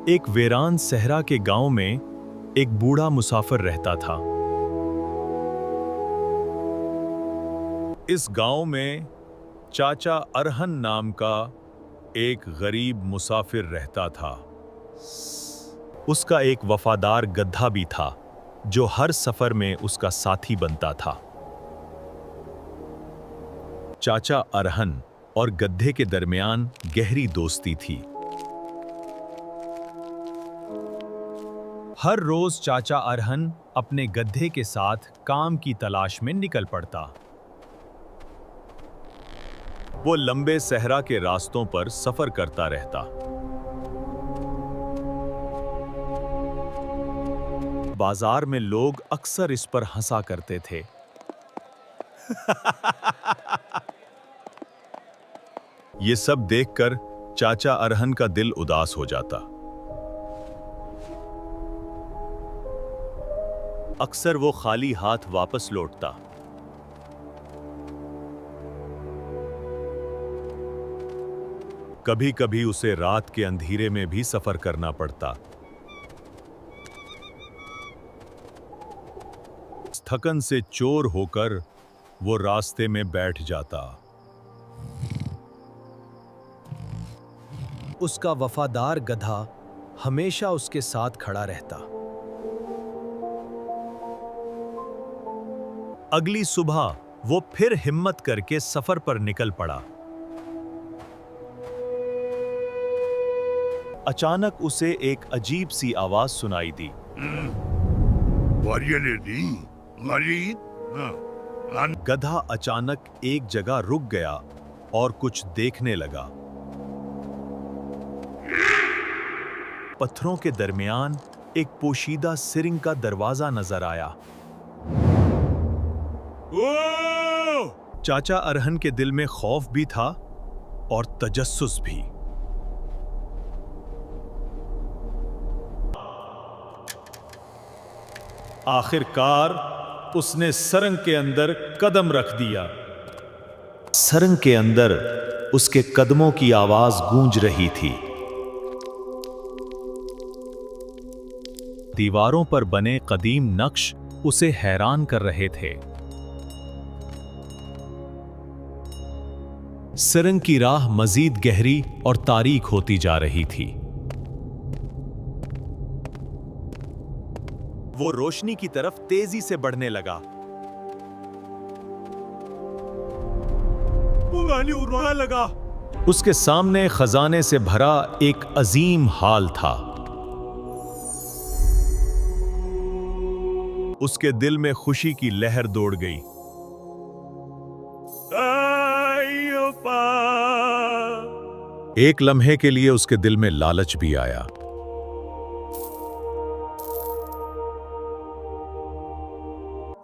एक वीरान सहरा के गांव में एक बूढ़ा मुसाफिर रहता था। इस गांव में चाचा अरहन नाम का एक गरीब मुसाफिर रहता था। उसका एक वफादार गधा भी था जो हर सफर में उसका साथी बनता था। चाचा अरहन और गधे के दरमियान गहरी दोस्ती थी। हर रोज चाचा अरहन अपने गधे के साथ काम की तलाश में निकल पड़ता। वो लंबे सहरा के रास्तों पर सफर करता रहता। बाजार में लोग अक्सर इस पर हंसा करते थे। ये सब देखकर चाचा अरहन का दिल उदास हो जाता। अक्सर वो खाली हाथ वापस लौटता। कभी-कभी उसे रात के अंधेरे में भी सफर करना पड़ता। थकन से चोर होकर वो रास्ते में बैठ जाता। उसका वफादार गधा हमेशा उसके साथ खड़ा रहता। अगली सुबह वो फिर हिम्मत करके सफर पर निकल पड़ा। अचानक उसे एक अजीब सी आवाज सुनाई दी। गधा अचानक एक जगह रुक गया और कुछ देखने लगा। पत्थरों के दरमियान एक पोशीदा सिरिंग का दरवाजा नजर आया। चाचा अरहन के दिल में खौफ भी था और तजस्सुस भी। आखिरकार उसने सरंग के अंदर कदम रख दिया। सरंग के अंदर उसके कदमों की आवाज गूंज रही थी। दीवारों पर बने कदीम नक्श उसे हैरान कर रहे थे। सरंग की राह मजीद गहरी और तारीक होती जा रही थी। वो रोशनी की तरफ तेजी से बढ़ने लगा। उड़ने लगा। उसके सामने खजाने से भरा एक अजीम हाल था। उसके दिल में खुशी की लहर दौड़ गई। एक लम्हे के लिए उसके दिल में लालच भी आया।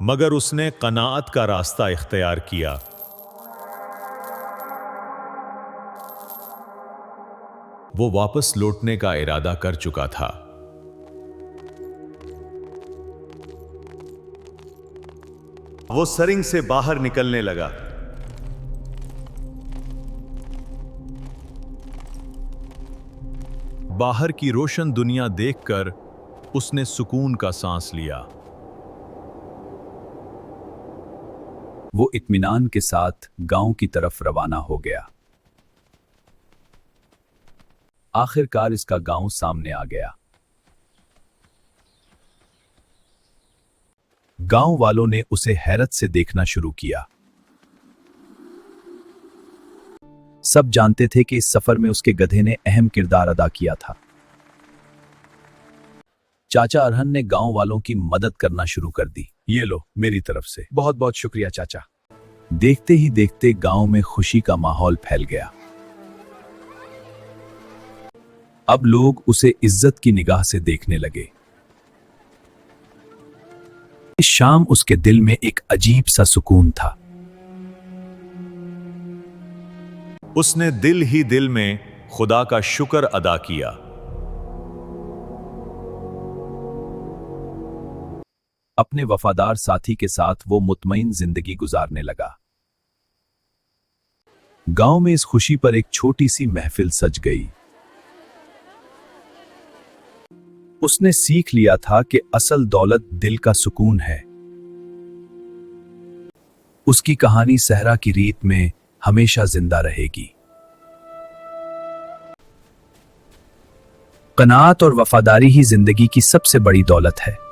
मगर उसने कनाअत का रास्ता इख्तियार किया। वो वापस लौटने का इरादा कर चुका था। वो सरिंग से बाहर निकलने लगा। बाहर की रोशन दुनिया देखकर उसने सुकून का सांस लिया। वो इत्मीनान के साथ गांव की तरफ रवाना हो गया। आखिरकार इसका गांव सामने आ गया। गांव वालों ने उसे हैरत से देखना शुरू किया। सब जानते थे कि इस सफर में उसके गधे ने अहम किरदार अदा किया था। चाचा अरहन ने गांव वालों की मदद करना शुरू कर दी। ये लो, मेरी तरफ से बहुत बहुत शुक्रिया चाचा। देखते ही देखते गांव में खुशी का माहौल फैल गया। अब लोग उसे इज्जत की निगाह से देखने लगे। इस शाम उसके दिल में एक अजीब सा सुकून था। उसने दिल ही दिल में खुदा का शुक्र अदा किया। अपने वफादार साथी के साथ वो मुतमईन जिंदगी गुजारने लगा। गांव में इस खुशी पर एक छोटी सी महफिल सज गई। उसने सीख लिया था कि असल दौलत दिल का सुकून है। उसकी कहानी सहरा की रीत में हमेशा जिंदा रहेगी। कनात और वफादारी ही जिंदगी की सबसे बड़ी दौलत है।